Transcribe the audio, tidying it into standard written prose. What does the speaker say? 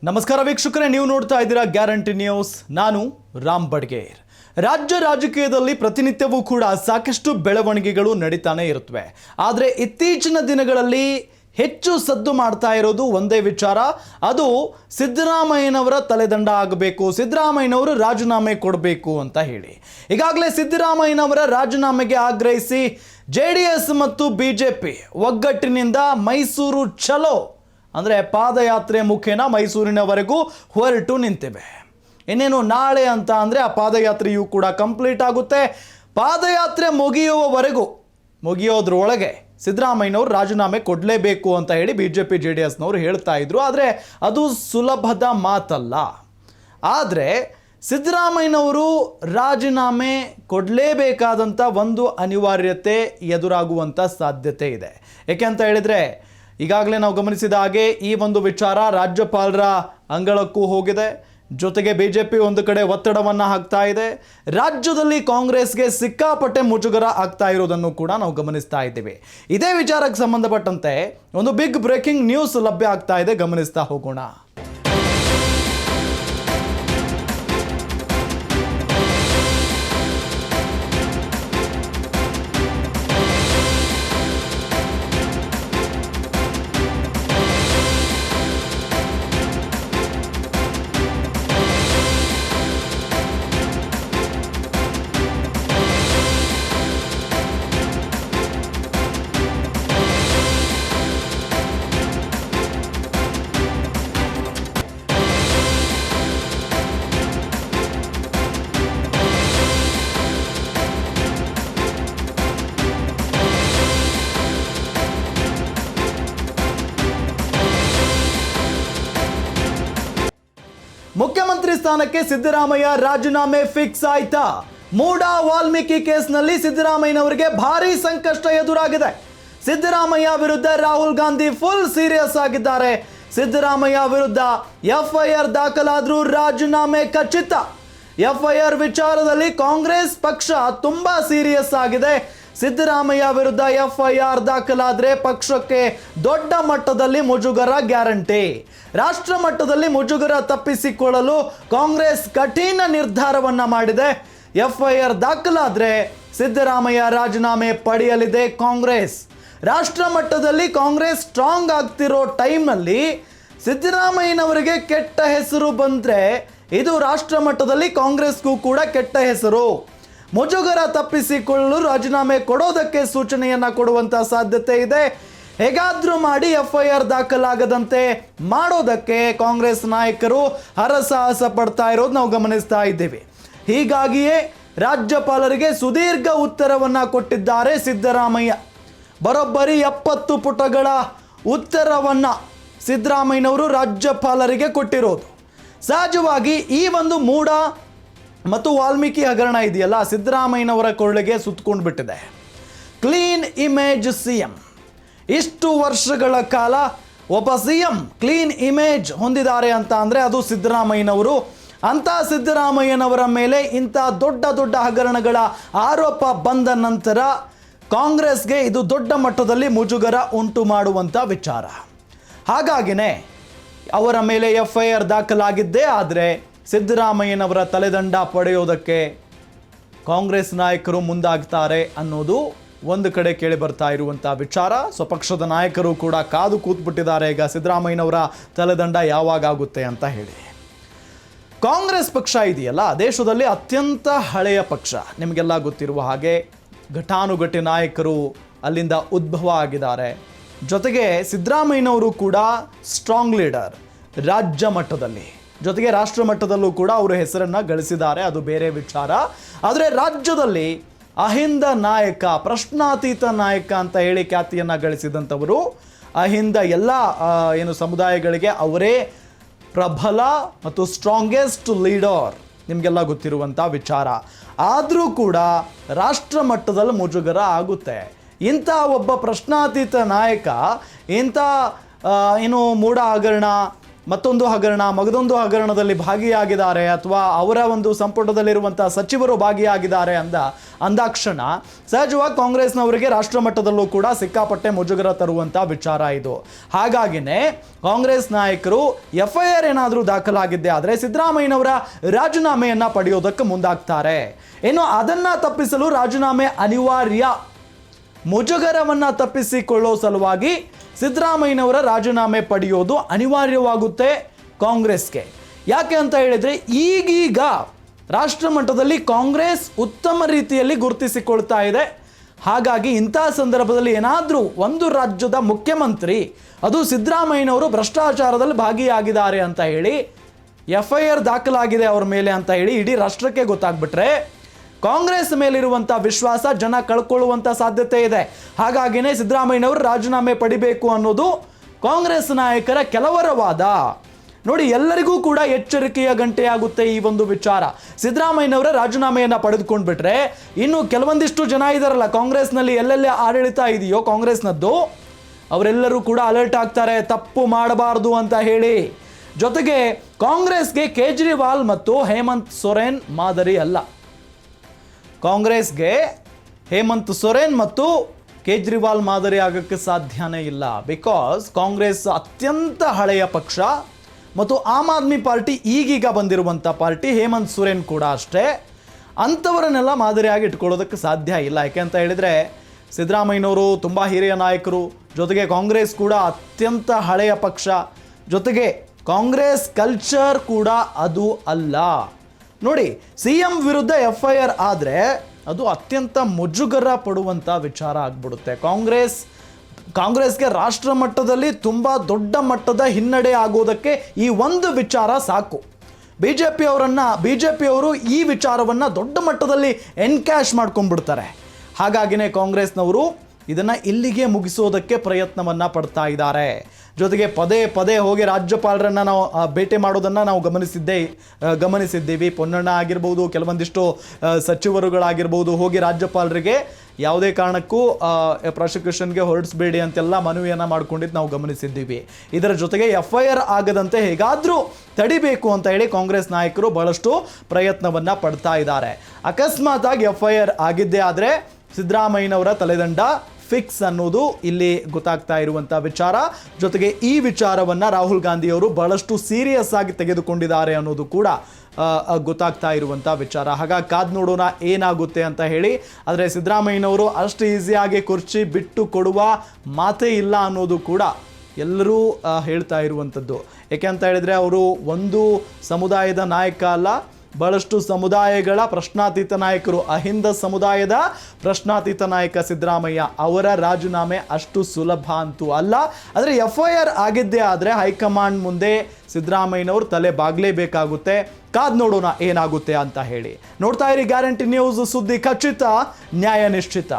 ನಮಸ್ಕಾರ ವೀಕ್ಷಕರೇ, ನೀವು ನೋಡ್ತಾ ಇದ್ದೀರಾ ಗ್ಯಾರಂಟಿ ನ್ಯೂಸ್. ನಾನು ರಾಮ್ ಬಡ್ಗೇರ್. ರಾಜ್ಯ ರಾಜಕೀಯದಲ್ಲಿ ಪ್ರತಿನಿತ್ಯವೂ ಕೂಡ ಸಾಕಷ್ಟು ಬೆಳವಣಿಗೆಗಳು ನಡೀತಾನೆ ಇರುತ್ತವೆ. ಆದರೆ ಇತ್ತೀಚಿನ ದಿನಗಳಲ್ಲಿ ಹೆಚ್ಚು ಸದ್ದು ಮಾಡ್ತಾ ಇರೋದು ಒಂದೇ ವಿಚಾರ, ಅದು ಸಿದ್ದರಾಮಯ್ಯನವರ ತಲೆದಂಡ ಆಗಬೇಕು, ಸಿದ್ದರಾಮಯ್ಯನವರು ರಾಜೀನಾಮೆ ಕೊಡಬೇಕು ಅಂತ ಹೇಳಿ. ಈಗಾಗಲೇ ಸಿದ್ದರಾಮಯ್ಯನವರ ರಾಜೀನಾಮೆಗೆ ಆಗ್ರಹಿಸಿ JDS ಮತ್ತು BJP ಒಗ್ಗಟ್ಟಿನಿಂದ ಮೈಸೂರು ಚಲೋ ಅಂದರೆ ಪಾದಯಾತ್ರೆ ಮುಖೇನ ಮೈಸೂರಿನವರೆಗೂ ಹೊರಟು ನಿಂತಿವೆ. ಇನ್ನೇನು ನಾಳೆ ಅಂತ ಅಂದರೆ ಆ ಪಾದಯಾತ್ರೆಯೂ ಕೂಡ ಕಂಪ್ಲೀಟ್ ಆಗುತ್ತೆ. ಪಾದಯಾತ್ರೆ ಮುಗಿಯೋದ್ರೊಳಗೆ ಸಿದ್ದರಾಮಯ್ಯನವರು ರಾಜೀನಾಮೆ ಕೊಡಲೇಬೇಕು ಅಂತ ಹೇಳಿ BJP JDSನವರು ಹೇಳ್ತಾ ಇದ್ರು. ಆದರೆ ಅದು ಸುಲಭದ ಮಾತಲ್ಲ. ಆದರೆ ಸಿದ್ದರಾಮಯ್ಯನವರು ರಾಜೀನಾಮೆ ಕೊಡಲೇಬೇಕಾದಂಥ ಒಂದು ಅನಿವಾರ್ಯತೆ ಎದುರಾಗುವಂಥ ಸಾಧ್ಯತೆ ಇದೆ. ಏಕೆ ಅಂತ ಹೇಳಿದರೆ, ಈಗಾಗಲೇ ನಾವು ಗಮನಿಸಿದ ಹಾಗೆ ಈ ಒಂದು ವಿಚಾರ ರಾಜ್ಯಪಾಲರ ಅಂಗಳಕ್ಕೂ ಹೋಗಿದೆ. ಜೊತೆಗೆ BJP ಒಂದು ಕಡೆ ಒತ್ತಡವನ್ನು ಹಾಕ್ತಾ ಇದೆ. ರಾಜ್ಯದಲ್ಲಿ ಕಾಂಗ್ರೆಸ್ಗೆ ಸಿಕ್ಕಾಪಟ್ಟೆ ಮುಜುಗರ ಆಗ್ತಾ ಇರೋದನ್ನು ಕೂಡ ನಾವು ಗಮನಿಸ್ತಾ ಇದ್ದೀವಿ. ಇದೇ ವಿಚಾರಕ್ಕೆ ಸಂಬಂಧಪಟ್ಟಂತೆ ಒಂದು ಬಿಗ್ ಬ್ರೇಕಿಂಗ್ ನ್ಯೂಸ್ ಲಭ್ಯ ಆಗ್ತಾ ಇದೆ, ಗಮನಿಸ್ತಾ ಹೋಗೋಣ. ಮುಖ್ಯಮಂತ್ರಿ ಸ್ಥಾನಕ್ಕೆ ಸಿದ್ದರಾಮಯ್ಯ ರಾಜೀನಾಮೆ ಫಿಕ್ಸ್ ಆಯ್ತಾ? ಮೂಡಾ ವಾಲ್ಮೀಕಿ ಕೇಸ್ನಲ್ಲಿ ಸಿದ್ದರಾಮಯ್ಯನವರಿಗೆ ಭಾರೀ ಸಂಕಷ್ಟ ಎದುರಾಗಿದೆ. ಸಿದ್ದರಾಮಯ್ಯ ವಿರುದ್ಧ ರಾಹುಲ್ ಗಾಂಧಿ ಫುಲ್ ಸೀರಿಯಸ್ ಆಗಿದ್ದಾರೆ. ಸಿದ್ದರಾಮಯ್ಯ ವಿರುದ್ಧ FIR ದಾಖಲಾದ್ರೂ ರಾಜೀನಾಮೆ ಖಚಿತ. FIR ವಿಚಾರದಲ್ಲಿ ಕಾಂಗ್ರೆಸ್ ಪಕ್ಷ ತುಂಬಾ ಸೀರಿಯಸ್ ಆಗಿದೆ. ಸಿದ್ದರಾಮಯ್ಯ ವಿರುದ್ಧ FIR ದಾಖಲಾದರೆ ಪಕ್ಷಕ್ಕೆ ದೊಡ್ಡ ಮಟ್ಟದಲ್ಲಿ ಮುಜುಗರ ಗ್ಯಾರಂಟಿ. ರಾಷ್ಟ್ರ ಮಟ್ಟದಲ್ಲಿ ಮುಜುಗರ ತಪ್ಪಿಸಿಕೊಳ್ಳಲು ಕಾಂಗ್ರೆಸ್ ಕಠಿಣ ನಿರ್ಧಾರವನ್ನ ಮಾಡಿದೆ. FIR ದಾಖಲಾದರೆ ಸಿದ್ದರಾಮಯ್ಯ ರಾಜೀನಾಮೆ ಪಡೆಯಲಿದೆ ಕಾಂಗ್ರೆಸ್. ರಾಷ್ಟ್ರ ಮಟ್ಟದಲ್ಲಿ ಕಾಂಗ್ರೆಸ್ ಸ್ಟ್ರಾಂಗ್ ಆಗ್ತಿರೋ ಟೈಮ್ನಲ್ಲಿ ಸಿದ್ದರಾಮಯ್ಯನವರಿಗೆ ಕೆಟ್ಟ ಹೆಸರು ಬಂದರೆ ಇದು ರಾಷ್ಟ್ರ ಮಟ್ಟದಲ್ಲಿ ಕಾಂಗ್ರೆಸ್ಗೂ ಕೂಡ ಕೆಟ್ಟ ಹೆಸರು. ಮುಜುಗರ ತಪ್ಪಿಸಿಕೊಳ್ಳಲು ರಾಜೀನಾಮೆ ಕೊಡೋದಕ್ಕೆ ಸೂಚನೆಯನ್ನ ಕೊಡುವಂತ ಸಾಧ್ಯತೆ ಇದೆ. ಹೇಗಾದ್ರೂ ಮಾಡಿ FIR ದಾಖಲಾಗದಂತೆ ಮಾಡೋದಕ್ಕೆ ಕಾಂಗ್ರೆಸ್ ನಾಯಕರು ಹರಸಾಹಸ ಪಡ್ತಾ ಇರೋದು ನಾವು ಗಮನಿಸ್ತಾ ಇದ್ದೇವೆ. ಹೀಗಾಗಿಯೇ ರಾಜ್ಯಪಾಲರಿಗೆ ಸುದೀರ್ಘ ಉತ್ತರವನ್ನ ಕೊಟ್ಟಿದ್ದಾರೆ ಸಿದ್ದರಾಮಯ್ಯ. ಬರೋಬ್ಬರಿ 70 ಪುಟಗಳ ಉತ್ತರವನ್ನ ಸಿದ್ದರಾಮಯ್ಯನವರು ರಾಜ್ಯಪಾಲರಿಗೆ ಕೊಟ್ಟಿರೋದು. ಸಹಜವಾಗಿ ಈ ಒಂದು ಮೂಡಾ ಮತ್ತು ವಾಲ್ಮೀಕಿ ಹಗರಣ ಇದೆಯಲ್ಲ, ಸಿದ್ದರಾಮಯ್ಯನವರ ಕೊಳ್ಳಿಗೆ ಸುತ್ತಕೊಂಡು ಬಿಟ್ಟಿದೆ. Clean image CM. ಇಷ್ಟು ವರ್ಷಗಳ ಕಾಲ ಒಬ್ಬ CM ಕ್ಲೀನ್ ಇಮೇಜ್ ಹೊಂದಿದ್ದಾರೆ ಅಂತ ಅಂದರೆ ಅದು ಸಿದ್ದರಾಮಯ್ಯನವರು. ಅಂಥ ಸಿದ್ದರಾಮಯ್ಯನವರ ಮೇಲೆ ಇಂಥ ದೊಡ್ಡ ದೊಡ್ಡ ಹಗರಣಗಳ ಆರೋಪ ಬಂದ ನಂತರ ಕಾಂಗ್ರೆಸ್ಗೆ ಇದು ದೊಡ್ಡ ಮಟ್ಟದಲ್ಲಿ ಮುಜುಗರ ಉಂಟು ಮಾಡುವಂಥ ವಿಚಾರ. ಹಾಗಾಗಿನೇ ಅವರ ಮೇಲೆ FIR ದಾಖಲಾಗಿದ್ದೇ ಆದರೆ ಸಿದ್ದರಾಮಯ್ಯನವರ ತಲೆದಂಡ ಪಡೆಯೋದಕ್ಕೆ ಕಾಂಗ್ರೆಸ್ ನಾಯಕರು ಮುಂದಾಗ್ತಾರೆ ಅನ್ನೋದು ಒಂದು ಕಡೆ ಕೇಳಿ ಬರ್ತಾ ಇರುವಂಥ ವಿಚಾರ. ಸ್ವಪಕ್ಷದ ನಾಯಕರು ಕೂಡ ಕಾದು ಕೂತ್ಬಿಟ್ಟಿದ್ದಾರೆ ಈಗ ಸಿದ್ದರಾಮಯ್ಯನವರ ತಲೆದಂಡ ಯಾವಾಗ ಆಗುತ್ತೆ ಅಂತ ಹೇಳಿ. ಕಾಂಗ್ರೆಸ್ ಪಕ್ಷ ಇದೆಯಲ್ಲ, ದೇಶದಲ್ಲಿ ಅತ್ಯಂತ ಹಳೆಯ ಪಕ್ಷ. ನಿಮಗೆಲ್ಲ ಗೊತ್ತಿರುವ ಹಾಗೆ ಘಟಾನುಘಟಿ ನಾಯಕರು ಅಲ್ಲಿಂದ ಉದ್ಭವ ಆಗಿದ್ದಾರೆ. ಜೊತೆಗೆ ಸಿದ್ದರಾಮಯ್ಯನವರು ಕೂಡ ಸ್ಟ್ರಾಂಗ್ ಲೀಡರ್ ರಾಜ್ಯ ಮಟ್ಟದಲ್ಲಿ, ಜೊತೆಗೆ ರಾಷ್ಟ್ರ ಮಟ್ಟದಲ್ಲೂ ಕೂಡ ಅವರು ಹೆಸರನ್ನು ಗಳಿಸಿದ್ದಾರೆ, ಅದು ಬೇರೆ ವಿಚಾರ. ಆದರೆ ರಾಜ್ಯದಲ್ಲಿ ಅಹಿಂದ ನಾಯಕ, ಪ್ರಶ್ನಾತೀತ ನಾಯಕ ಅಂತ ಹೇಳಿ ಖ್ಯಾತಿಯನ್ನು ಗಳಿಸಿದಂಥವರು, ಅಹಿಂದ ಎಲ್ಲ ಏನು ಸಮುದಾಯಗಳಿಗೆ ಅವರೇ ಪ್ರಬಲ ಮತ್ತು ಸ್ಟ್ರಾಂಗೆಸ್ಟ್ ಲೀಡರ್, ನಿಮಗೆಲ್ಲ ಗೊತ್ತಿರುವಂಥ ವಿಚಾರ. ಆದರೂ ಕೂಡ ರಾಷ್ಟ್ರ ಮಟ್ಟದಲ್ಲಿ ಮುಜುಗರ ಆಗುತ್ತೆ. ಇಂಥ ಒಬ್ಬ ಪ್ರಶ್ನಾತೀತ ನಾಯಕ ಇಂಥ ಏನು ಮೂಡಾ ಹಗರಣ ಮತ್ತೊಂದು ಹಗರಣ ಮಗದೊಂದು ಹಗರಣದಲ್ಲಿ ಭಾಗಿಯಾಗಿದ್ದಾರೆ ಅಥವಾ ಅವರ ಒಂದು ಸಂಪುಟದಲ್ಲಿರುವಂತಹ ಸಚಿವರು ಭಾಗಿಯಾಗಿದ್ದಾರೆ ಅಂದಾಕ್ಷಣ ಸಹಜವಾಗಿ ಕಾಂಗ್ರೆಸ್ನವರಿಗೆ ರಾಷ್ಟ್ರ ಮಟ್ಟದಲ್ಲೂ ಕೂಡ ಸಿಕ್ಕಾಪಟ್ಟೆ ಮುಜುಗರ ತರುವಂಥ ವಿಚಾರ ಇದು. ಹಾಗಾಗಿನೇ ಕಾಂಗ್ರೆಸ್ ನಾಯಕರು FIR ಏನಾದರೂ ದಾಖಲಾಗಿದ್ದೆ ಆದರೆ ಸಿದ್ದರಾಮಯ್ಯನವರ ರಾಜೀನಾಮೆಯನ್ನ ಪಡೆಯೋದಕ್ಕೆ ಮುಂದಾಗ್ತಾರೆ. ಇನ್ನು ಅದನ್ನ ತಪ್ಪಿಸಲು ರಾಜೀನಾಮೆ ಅನಿವಾರ್ಯ, ಮುಜುಗರವನ್ನ ತಪ್ಪಿಸಿಕೊಳ್ಳೋ ಸಲುವಾಗಿ ಸಿದ್ದರಾಮಯ್ಯನವರ ರಾಜೀನಾಮೆ ಪಡೆಯೋದು ಅನಿವಾರ್ಯವಾಗುತ್ತೆ ಕಾಂಗ್ರೆಸ್ಗೆ. ಯಾಕೆ ಅಂತ ಹೇಳಿದ್ರೆ ಈಗೀಗ ರಾಷ್ಟ್ರ ಮಟ್ಟದಲ್ಲಿ ಕಾಂಗ್ರೆಸ್ ಉತ್ತಮ ರೀತಿಯಲ್ಲಿ ಗುರುತಿಸಿಕೊಳ್ತಾ ಇದೆ. ಹಾಗಾಗಿ ಇಂತಹ ಸಂದರ್ಭದಲ್ಲಿ ಏನಾದರೂ ಒಂದು ರಾಜ್ಯದ ಮುಖ್ಯಮಂತ್ರಿ ಅದು ಸಿದ್ದರಾಮಯ್ಯನವರು ಭ್ರಷ್ಟಾಚಾರದಲ್ಲಿ ಭಾಗಿಯಾಗಿದ್ದಾರೆ ಅಂತ ಹೇಳಿ FIR ದಾಖಲಾಗಿದೆ ಅವ್ರ ಮೇಲೆ ಅಂತ ಹೇಳಿ ಇಡೀ ರಾಷ್ಟ್ರಕ್ಕೆ ಗೊತ್ತಾಗ್ಬಿಟ್ರೆ ಕಾಂಗ್ರೆಸ್ ಮೇಲಿರುವಂಥ ವಿಶ್ವಾಸ ಜನ ಕಳ್ಕೊಳ್ಳುವಂಥ ಸಾಧ್ಯತೆ ಇದೆ. ಹಾಗಾಗಿನೇ ಸಿದ್ದರಾಮಯ್ಯನವರು ರಾಜೀನಾಮೆ ಪಡಿಬೇಕು ಅನ್ನೋದು ಕಾಂಗ್ರೆಸ್ ನಾಯಕರ ಕೆಲವರ ವಾದ. ನೋಡಿ, ಎಲ್ಲರಿಗೂ ಕೂಡ ಎಚ್ಚರಿಕೆಯ ಗಂಟೆಯಾಗುತ್ತೆ ಈ ಒಂದು ವಿಚಾರ. ಸಿದ್ದರಾಮಯ್ಯನವರ ರಾಜೀನಾಮೆಯನ್ನು ಪಡೆದುಕೊಂಡ್ಬಿಟ್ರೆ ಇನ್ನು ಕೆಲವೊಂದಿಷ್ಟು ಜನ ಇದಾರಲ್ಲ ಕಾಂಗ್ರೆಸ್ನಲ್ಲಿ, ಎಲ್ಲೆಲ್ಲಿ ಆಡಳಿತ ಇದೆಯೋ ಕಾಂಗ್ರೆಸ್ನದ್ದು, ಅವರೆಲ್ಲರೂ ಕೂಡ ಅಲರ್ಟ್ ಆಗ್ತಾರೆ ತಪ್ಪು ಮಾಡಬಾರ್ದು ಅಂತ ಹೇಳಿ. ಜೊತೆಗೆ ಕಾಂಗ್ರೆಸ್ಗೆ ಕೇಜ್ರಿವಾಲ್ ಮತ್ತು ಹೇಮಂತ್ ಸೊರೇನ್ ಮಾದರಿ ಅಲ್ಲ. ಕಾಂಗ್ರೆಸ್ಗೆ ಹೇಮಂತ್ ಸೊರೇನ್ ಮತ್ತು ಕೇಜ್ರಿವಾಲ್ ಮಾದರಿ ಆಗೋಕ್ಕೆ ಸಾಧ್ಯನೇ ಇಲ್ಲ. ಬಿಕಾಸ್ ಕಾಂಗ್ರೆಸ್ ಅತ್ಯಂತ ಹಳೆಯ ಪಕ್ಷ ಮತ್ತು ಆಮ್ ಆದ್ಮಿ ಪಾರ್ಟಿ ಈಗೀಗ ಬಂದಿರುವಂಥ ಪಾರ್ಟಿ, ಹೇಮಂತ್ ಸೊರೇನ್ ಕೂಡ ಅಷ್ಟೇ. ಅಂಥವರನ್ನೆಲ್ಲ ಮಾದರಿಯಾಗಿ ಇಟ್ಕೊಳ್ಳೋದಕ್ಕೆ ಸಾಧ್ಯ ಇಲ್ಲ. ಯಾಕೆ ಅಂತ ಹೇಳಿದರೆ ಸಿದ್ದರಾಮಯ್ಯನವರು ತುಂಬ ಹಿರಿಯ ನಾಯಕರು, ಜೊತೆಗೆ ಕಾಂಗ್ರೆಸ್ ಕೂಡ ಅತ್ಯಂತ ಹಳೆಯ ಪಕ್ಷ, ಜೊತೆಗೆ ಕಾಂಗ್ರೆಸ್ ಕಲ್ಚರ್ ಕೂಡ ಅದು ಅಲ್ಲ. ನೋಡಿ, CM ವಿರುದ್ಧ FIR ಆದರೆ ಅದು ಅತ್ಯಂತ ಮುಜುಗರ ಪಡುವಂಥ ವಿಚಾರ ಆಗ್ಬಿಡುತ್ತೆ. ಕಾಂಗ್ರೆಸ್ಗೆ ರಾಷ್ಟ್ರ ಮಟ್ಟದಲ್ಲಿ ತುಂಬ ದೊಡ್ಡ ಮಟ್ಟದ ಹಿನ್ನಡೆ ಆಗೋದಕ್ಕೆ ಈ ಒಂದು ವಿಚಾರ ಸಾಕು. ಬಿಜೆಪಿಯವರು ಈ ವಿಚಾರವನ್ನು ದೊಡ್ಡ ಮಟ್ಟದಲ್ಲಿ ಎನ್ಕ್ಯಾಶ್ ಮಾಡ್ಕೊಂಡ್ಬಿಡ್ತಾರೆ. ಹಾಗಾಗಿನೇ ಕಾಂಗ್ರೆಸ್ನವರು ಇದನ್ನು ಇಲ್ಲಿಗೆ ಮುಗಿಸೋದಕ್ಕೆ ಪ್ರಯತ್ನವನ್ನು ಪಡ್ತಾ ಇದ್ದಾರೆ. ಜೊತೆಗೆ ಪದೇ ಪದೇ ಹೋಗಿ ರಾಜ್ಯಪಾಲರನ್ನು ನಾವು ಭೇಟಿ ಮಾಡೋದನ್ನು ನಾವು ಗಮನಿಸಿದ್ದೀವಿ. ಪೊನ್ನಣ್ಣ ಆಗಿರ್ಬೋದು, ಕೆಲವೊಂದಿಷ್ಟು ಸಚಿವರುಗಳಾಗಿರ್ಬೋದು, ಹೋಗಿ ರಾಜ್ಯಪಾಲರಿಗೆ ಯಾವುದೇ ಕಾರಣಕ್ಕೂ ಪ್ರಾಸಿಕ್ಯೂಷನ್ಗೆ ಹೊರಡಿಸಬೇಡಿ ಅಂತೆಲ್ಲ ಮನವಿಯನ್ನು ಮಾಡ್ಕೊಂಡಿದ್ದು ನಾವು ಗಮನಿಸಿದ್ದೀವಿ. ಇದರ ಜೊತೆಗೆ FIR ಆಗದಂತೆ ಹೇಗಾದರೂ ತಡಿಬೇಕು ಅಂತ ಹೇಳಿ ಕಾಂಗ್ರೆಸ್ ನಾಯಕರು ಬಹಳಷ್ಟು ಪ್ರಯತ್ನವನ್ನು ಪಡ್ತಾ ಇದ್ದಾರೆ. ಅಕಸ್ಮಾತ್ ಆಗಿ FIR ಆಗಿದ್ದೇ ಆದರೆ ಸಿದ್ದರಾಮಯ್ಯನವರ ತಲೆದಂಡ ಫಿಕ್ಸ್ ಅನ್ನೋದು ಇಲ್ಲಿ ಗೊತ್ತಾಗ್ತಾ ಇರುವಂಥ ವಿಚಾರ. ಜೊತೆಗೆ ಈ ವಿಚಾರವನ್ನು ರಾಹುಲ್ ಗಾಂಧಿಯವರು ಬಹಳಷ್ಟು ಸೀರಿಯಸ್ ಆಗಿ ತೆಗೆದುಕೊಂಡಿದ್ದಾರೆ ಅನ್ನೋದು ಕೂಡ ಗೊತ್ತಾಗ್ತಾ ಇರುವಂಥ ವಿಚಾರ. ಹಾಗಾಗಿ ಕಾದು ನೋಡೋಣ ಏನಾಗುತ್ತೆ ಅಂತ ಹೇಳಿ. ಆದರೆ ಸಿದ್ದರಾಮಯ್ಯನವರು ಅಷ್ಟು ಈಸಿಯಾಗಿ ಕುರ್ಚಿ ಬಿಟ್ಟು ಕೊಡುವ ಮಾತೇ ಇಲ್ಲ ಅನ್ನೋದು ಕೂಡ ಎಲ್ಲರೂ ಹೇಳ್ತಾ ಇರುವಂಥದ್ದು. ಏಕೆ ಅಂತ ಹೇಳಿದರೆ ಅವರು ಒಂದು ಸಮುದಾಯದ ನಾಯಕ ಅಲ್ಲ, ಬಹಳಷ್ಟು ಸಮುದಾಯಗಳ ಪ್ರಶ್ನಾತೀತ ನಾಯಕರು. ಅಹಿಂದ ಸಮುದಾಯದ ಪ್ರಶ್ನಾತೀತ ನಾಯಕ ಸಿದ್ದರಾಮಯ್ಯ, ಅವರ ರಾಜೀನಾಮೆ ಅಷ್ಟು ಸುಲಭ ಅಂತೂ ಅಲ್ಲ. ಆದರೆ FIR ಆಗಿದ್ದೇ ಆದರೆ ಹೈಕಮಾಂಡ್ ಮುಂದೆ ಸಿದ್ದರಾಮಯ್ಯನವರು ತಲೆ ಬಾಗಲೇಬೇಕಾಗುತ್ತೆ. ಕಾದ್ ನೋಡೋಣ ಏನಾಗುತ್ತೆ ಅಂತ ಹೇಳಿ. ನೋಡ್ತಾ ಇರಿ ಗ್ಯಾರಂಟಿ ನ್ಯೂಸ್, ಸುದ್ದಿ ಖಚಿತ, ನ್ಯಾಯ ನಿಶ್ಚಿತ.